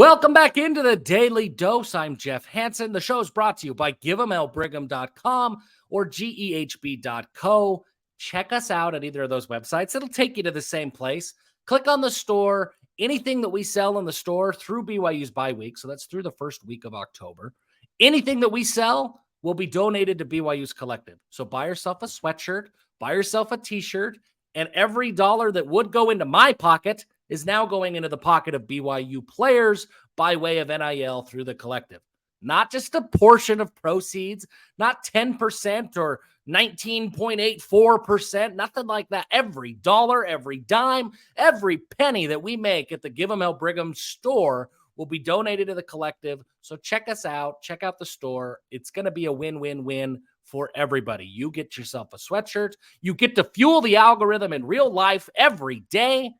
Welcome back into the Daily Dose. I'm Jeff Hansen. The show is brought to you by giveemelbrigham.com or gehb.co. Check us out at either of those websites. It'll take you to the same place. Click on the store. Anything that we sell in the store through BYU's bye week, so that's through the first week of October, anything that we sell will be donated to BYU's collective. So buy yourself a sweatshirt, buy yourself a t-shirt, and every dollar that would go into my pocket is now going into the pocket of BYU players by way of NIL through the collective. Not just a portion of proceeds, not 10% or 19.84%, nothing like that. Every dollar, every dime, every penny that we make at the Give 'em Hell Brigham store will be donated to the collective. So check us out. Check out the store. It's going to be a win-win-win for everybody. You get yourself a sweatshirt. You get to fuel the algorithm in real life every day.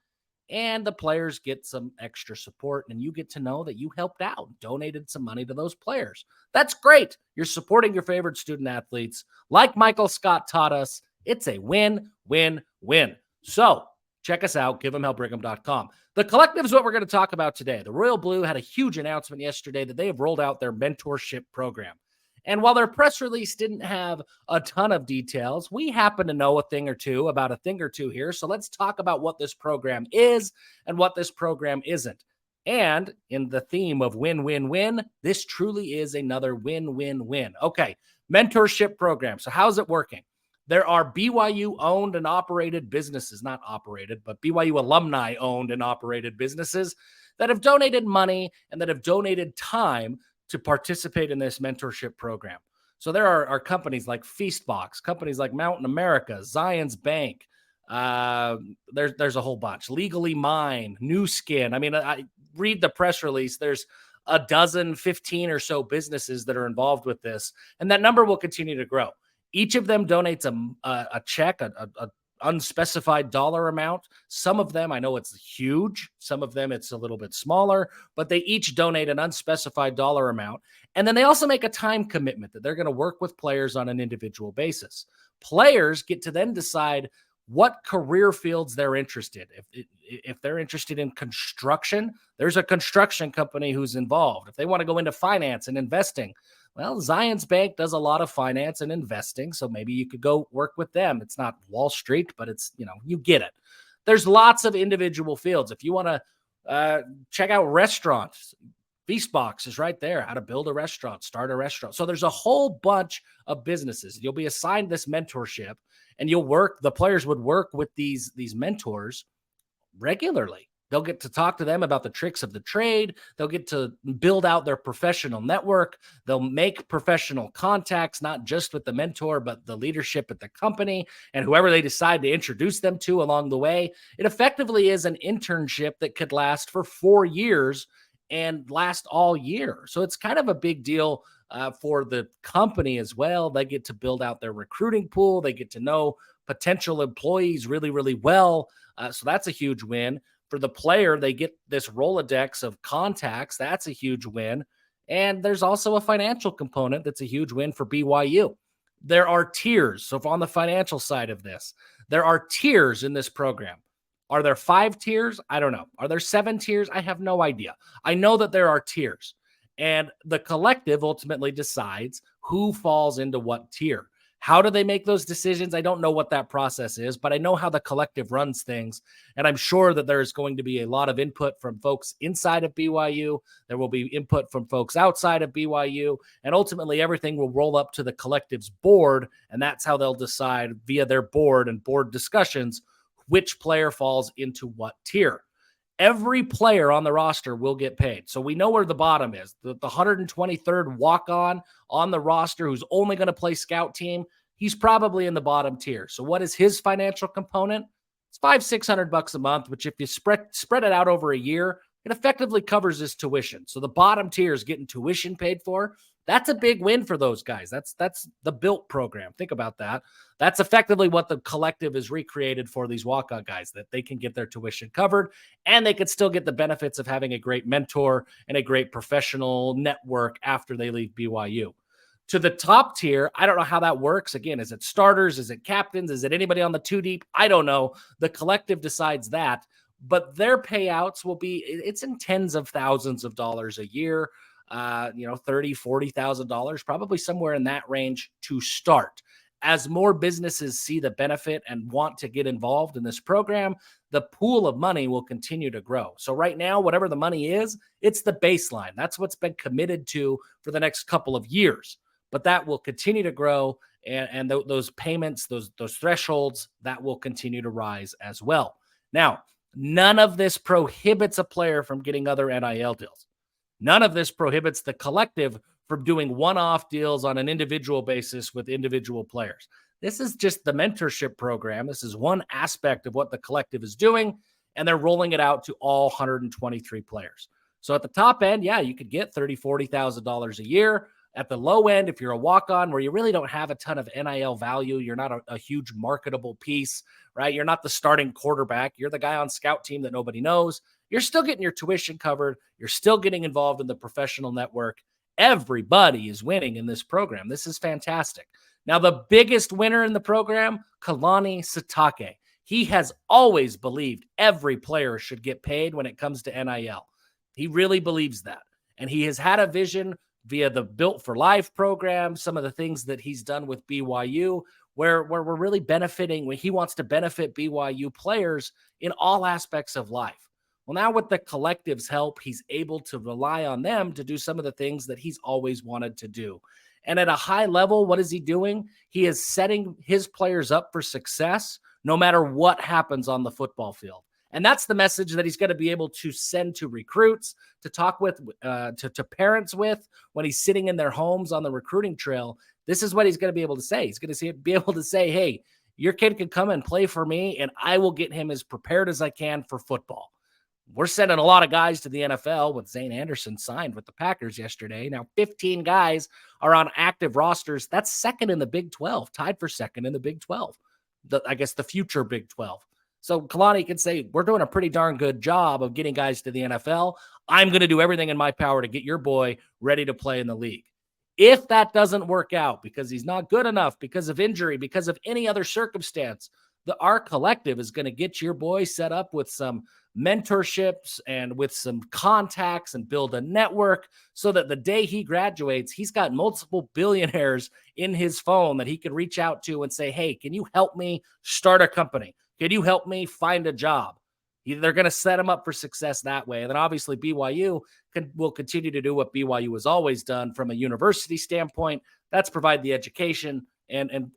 And the players get some extra support, and you get to know that you helped out, donated some money to those players. That's great. You're supporting your favorite student athletes. Like Michael Scott taught us, it's a win-win-win. So check us out, giveemhelbrigham.com. The collective is what we're going to talk about today. The Royal Blue had a huge announcement yesterday that they have rolled out their mentorship program. And while their press release didn't have a ton of details, we happen to know a thing or two about a thing or two here. So let's talk about what this program is and what this program isn't. And in the theme of win-win-win, this truly is another win-win-win. Okay, mentorship program. So how's it working? There are BYU owned and operated businesses, not operated, but BYU alumni owned and operated businesses that have donated money and that have donated time to participate in this mentorship program. So there are companies like Feastbox, companies like Mountain America, Zions Bank. There's a whole bunch. Legally Mine, New Skin. I mean, I read the press release. There's a dozen, 15 or so businesses that are involved with this, and that number will continue to grow. Each of them donates a check, a unspecified dollar amount. Some of them, I know it's huge. Some of them, it's a little bit smaller, but they each donate an unspecified dollar amount. And then they also make a time commitment that they're going to work with players on an individual basis. Players get to then decide what career fields they're interested in. If they're interested in construction, there's a construction company who's involved. If they want to go into finance and investing, well, Zions Bank does a lot of finance and investing, so maybe you could go work with them. It's not Wall Street, but it's, you get it. There's lots of individual fields. If you want to check out restaurants, Feastbox is right there, how to build a restaurant, start a restaurant. So there's a whole bunch of businesses. You'll be assigned this mentorship, and the players would work with these mentors regularly. They'll get to talk to them about the tricks of the trade. They'll get to build out their professional network. They'll make professional contacts, not just with the mentor, but the leadership at the company and whoever they decide to introduce them to along the way. It effectively is an internship that could last for 4 years and last all year. So it's kind of a big deal for the company as well. They get to build out their recruiting pool. They get to know potential employees really, really well. So that's a huge win. For the player, they get this Rolodex of contacts. That's a huge win. And there's also a financial component that's a huge win for BYU. There are tiers. So if on the financial side of this, there are tiers in this program. Are there 5 tiers? I don't know. Are there 7 tiers? I have no idea. I know that there are tiers. And the collective ultimately decides who falls into what tier. How do they make those decisions? I don't know what that process is, but I know how the collective runs things. And I'm sure that there's going to be a lot of input from folks inside of BYU. There will be input from folks outside of BYU. And ultimately, everything will roll up to the collective's board. And that's how they'll decide via their board and board discussions which player falls into what tier. Every player on the roster will get paid. So we know where the bottom is. The 123rd walk-on the roster who's only going to play scout team, he's probably in the bottom tier. So what is his financial component? It's $500-600 a month, which if you spread it out over a year, it effectively covers his tuition. So the bottom tier is getting tuition paid for. That's a big win for those guys. That's the BUILT program. Think about that. That's effectively what the collective is recreated for these walk-on guys, that they can get their tuition covered and they could still get the benefits of having a great mentor and a great professional network after they leave BYU. To the top tier, I don't know how that works. Again, is it starters? Is it captains? Is it anybody on the 2 deep? I don't know. The collective decides that. but their payouts will be, it's in tens of thousands of dollars a year, $30,000, $40,000, probably somewhere in that range to start. As more businesses see the benefit and want to get involved in this program, the pool of money will continue to grow. So right now, whatever the money is, it's the baseline. That's what's been committed to for the next couple of years. But that will continue to grow, and those payments, those thresholds, that will continue to rise as well. Now, none of this prohibits a player from getting other NIL deals. None of this prohibits the collective from doing one-off deals on an individual basis with individual players. This is just the mentorship program. This is one aspect of what the collective is doing, and they're rolling it out to all 123 players. So at the top end, yeah, you could get $30,000, $40,000 a year. At the low end, if you're a walk-on where you really don't have a ton of NIL value, you're not a huge marketable piece, right? You're not the starting quarterback. You're the guy on scout team that nobody knows. You're still getting your tuition covered. You're still getting involved in the professional network. Everybody is winning in this program. This is fantastic. Now, the biggest winner in the program, Kalani Sitake. He has always believed every player should get paid when it comes to NIL. He really believes that. And he has had a vision via the Built for Life program, some of the things that he's done with BYU, where we're really benefiting, when he wants to benefit BYU players in all aspects of life. Well, now with the collective's help, he's able to rely on them to do some of the things that he's always wanted to do. And at a high level, what is he doing? He is setting his players up for success no matter what happens on the football field. And that's the message that he's going to be able to send to recruits, to talk with, to parents with, when he's sitting in their homes on the recruiting trail. This is what he's going to be able to say. He's going to be able to say, hey, your kid can come and play for me, and I will get him as prepared as I can for football. We're sending a lot of guys to the NFL, with Zane Anderson signed with the Packers yesterday. Now, 15 guys are on active rosters. That's second in the Big 12, tied for second in the Big 12, I guess the future Big 12. So Kalani can say, we're doing a pretty darn good job of getting guys to the NFL. I'm going to do everything in my power to get your boy ready to play in the league. If that doesn't work out because he's not good enough, because of injury, because of any other circumstance, our collective is going to get your boy set up with some mentorships and with some contacts and build a network so that the day he graduates, he's got multiple billionaires in his phone that he can reach out to and say, hey, can you help me start a company? Can you help me find a job? They're going to set him up for success that way. And then obviously BYU will continue to do what BYU has always done from a university standpoint. That's provide the education and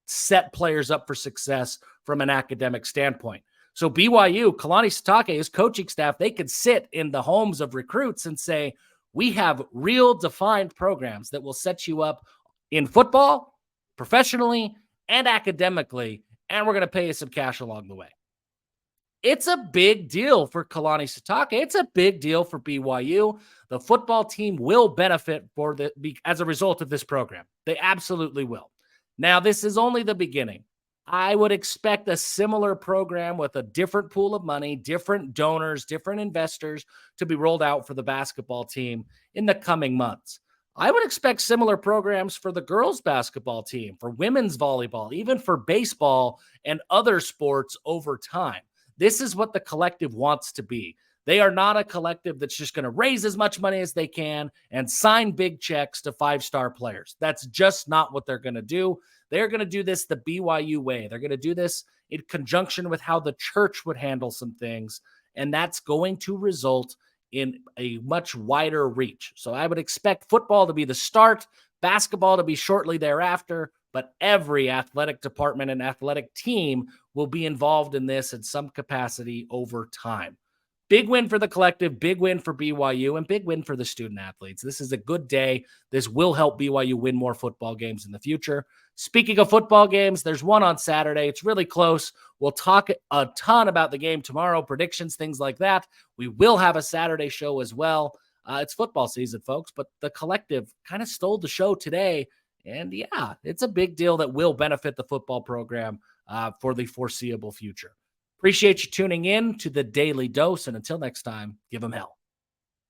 set players up for success from an academic standpoint. So BYU, Kalani Sitake, his coaching staff, they could sit in the homes of recruits and say, we have real defined programs that will set you up in football, professionally, and academically, and we're going to pay you some cash along the way. It's a big deal for Kalani Sitake. It's a big deal for BYU. The football team will benefit as a result of this program. They absolutely will. Now, this is only the beginning. I would expect a similar program with a different pool of money, different donors, different investors to be rolled out for the basketball team in the coming months. I would expect similar programs for the girls' basketball team, for women's volleyball, even for baseball and other sports over time. This is what the collective wants to be. They are not a collective that's just going to raise as much money as they can and sign big checks to five-star players. That's just not what they're going to do. They're going to do this the BYU way. They're going to do this in conjunction with how the church would handle some things, and that's going to result in a much wider reach. So I would expect football to be the start, basketball to be shortly thereafter, but every athletic department and athletic team will be involved in this in some capacity over time. Big win for the collective, big win for BYU, and big win for the student athletes. This is a good day. This will help BYU win more football games in the future. Speaking of football games, there's one on Saturday. It's really close. We'll talk a ton about the game tomorrow, predictions, things like that. We will have a Saturday show as well. It's football season, folks, but the collective kind of stole the show today. And yeah, it's a big deal that will benefit the football program for the foreseeable future. Appreciate you tuning in to the Daily Dose. And until next time, give them hell.